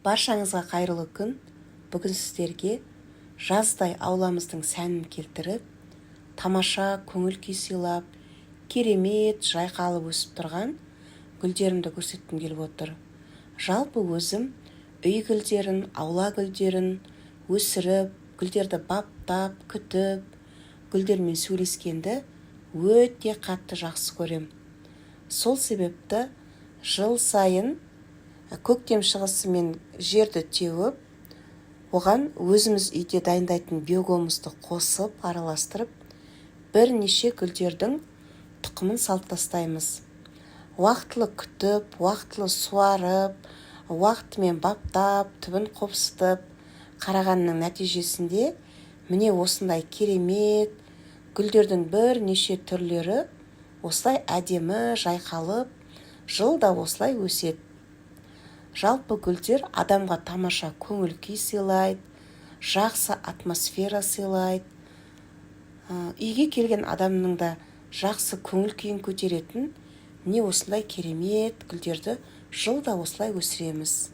Баршаңызға қайырлы күн. Бүгін сіздерге жаздай ауламыздың сәнін келтіріп, тамаша көңіл күй сыйлап, керемет жайқалып өсіп тұрған гүлдерімді көрсеткім келіп отыр. Жалпы өзім үй гүлдерін, аула гүлдерін өсіріп, гүлдерді баптап, күтіп, гүлдермен сөйлескенді өте қатты жақсы көрем. Сол себепті жыл сайын көктем шығысымен жерді теуіп, оған өзіміз үйде дайындайтын биогумусты қосып, араластырып, бірнеше гүлдердің тұқымын салып тастаймыз. Уақытылы күтіп, уақытылы суарып, уақытымен баптап, түбін қопсытып, қарағанның нәтижесінде міне осындай керемет гүлдердің бірнеше түрлері осылай әдемі жайқалып, жылда осылай өседі. Жалпы гүлдер адамға тамаша көңіл күй сыйлайды, жақсы атмосфера сыйлайды. Үйге келген адамның да жақсы көңіл күйін көтеретін не осындай керемет гүлдерді жылда осылай өсіреміз.